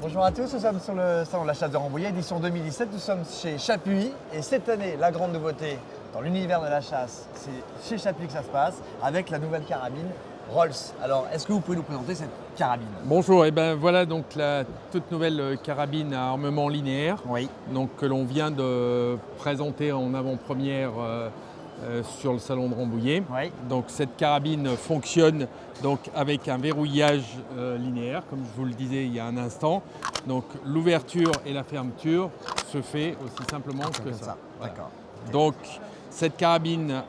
Bonjour à tous, nous sommes sur le salon de la chasse de Rambouillet, édition 2017. Nous sommes chez Chapuis et cette année, la grande nouveauté dans l'univers de la chasse, c'est chez Chapuis que ça se passe avec la nouvelle carabine Rolls. Alors, est-ce que vous pouvez nous présenter cette carabine? Bonjour, et ben voilà donc la toute nouvelle carabine à armement linéaire, Oui. donc que l'on vient de présenter en avant-première sur le salon de Rambouillet. Oui. Donc cette carabine fonctionne donc avec un verrouillage linéaire, comme je vous le disais il y a un instant. Donc l'ouverture et la fermeture se fait aussi simplement que ça. Voilà. D'accord. Donc cette carabine,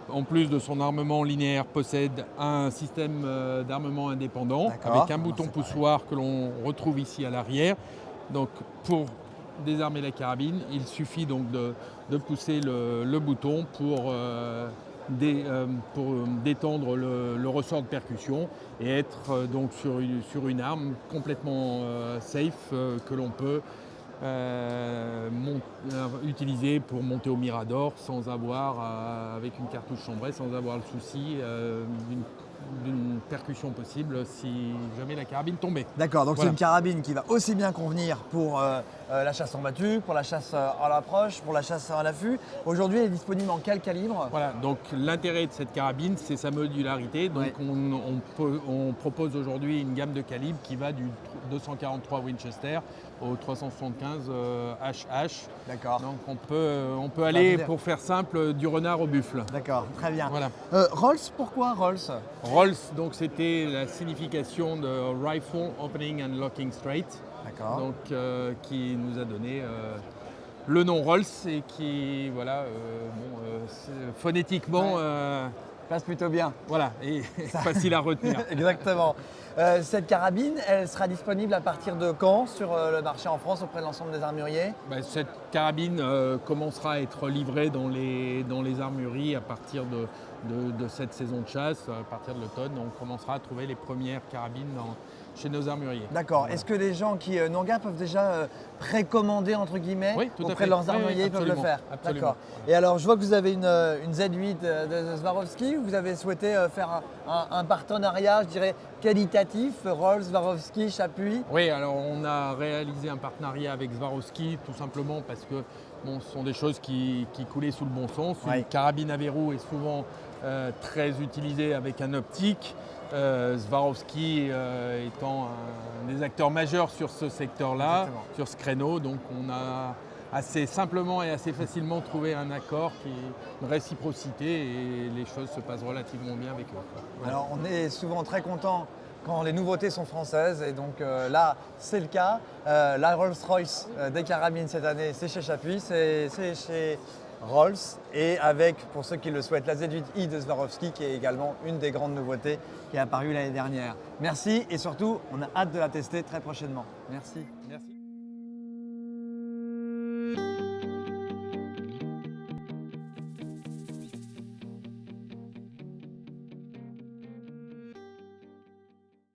en plus de son armement linéaire, possède un système d'armement indépendant avec un bouton poussoir que l'on retrouve ici à l'arrière. Donc pour désarmer la carabine, il suffit donc de pousser le bouton pour détendre le ressort de percussion et être donc sur une arme complètement safe que l'on peut utilisé pour monter au Mirador sans avoir, avec une cartouche chambrée, sans avoir le souci d'une percussion possible si jamais la carabine tombait. D'accord, donc Voilà. c'est une carabine qui va aussi bien convenir pour la chasse en battue, pour la chasse à l'approche, pour la chasse à l'affût. Aujourd'hui, elle est disponible en quel calibre? Voilà, donc l'intérêt de cette carabine, c'est sa modularité. Donc on propose aujourd'hui une gamme de calibres qui va du 243 Winchester au 375 HH. D'accord. Donc on peut aller, pour faire simple, du renard au buffle. D'accord, très bien. Voilà. Rolls, pourquoi Rolls? Rolls, donc c'était la signification de Rifle Opening and Locking Straight, D'accord. donc qui nous a donné le nom Rolls et qui, voilà, phonétiquement, Passe plutôt bien. voilà, et facile à retenir. Exactement. Cette carabine, elle sera disponible à partir de quand sur le marché en France auprès de l'ensemble des armuriers? Cette carabine commencera à être livrée dans les armureries à partir de cette saison de chasse, à partir de l'automne. On commencera à trouver les premières carabines chez nos armuriers. D'accord. Voilà. Est-ce que les gens qui n'ont rien peuvent déjà précommander entre guillemets Oui, tout à auprès fait. de leurs Oui, armuriers, ils peuvent le absolument, faire? absolument. D'accord. Et alors, je vois que vous avez une Z8 de Swarovski. Vous avez souhaité faire un partenariat, je dirais, qualitatif, Rolls, Swarovski, Chapuis. Oui, alors on a réalisé un partenariat avec Swarovski tout simplement parce que ce sont des choses qui coulaient sous le bon sens. Oui. Une carabine à verrou est souvent très utilisée avec un optique. Swarovski étant un des acteurs majeurs sur ce secteur-là, Exactement. sur ce créneau. Donc on a assez simplement et assez facilement trouvé un accord, une réciprocité, et les choses se passent relativement bien avec eux. Voilà. Alors, on est souvent très content quand les nouveautés sont françaises et donc là, c'est le cas. La Rolls-Royce des carabines cette année, c'est chez Chapuis, c'est chez Rolls et avec, pour ceux qui le souhaitent, la Z8i de Swarovski qui est également une des grandes nouveautés qui est apparue l'année dernière. Merci et surtout, on a hâte de la tester très prochainement. Merci. Merci.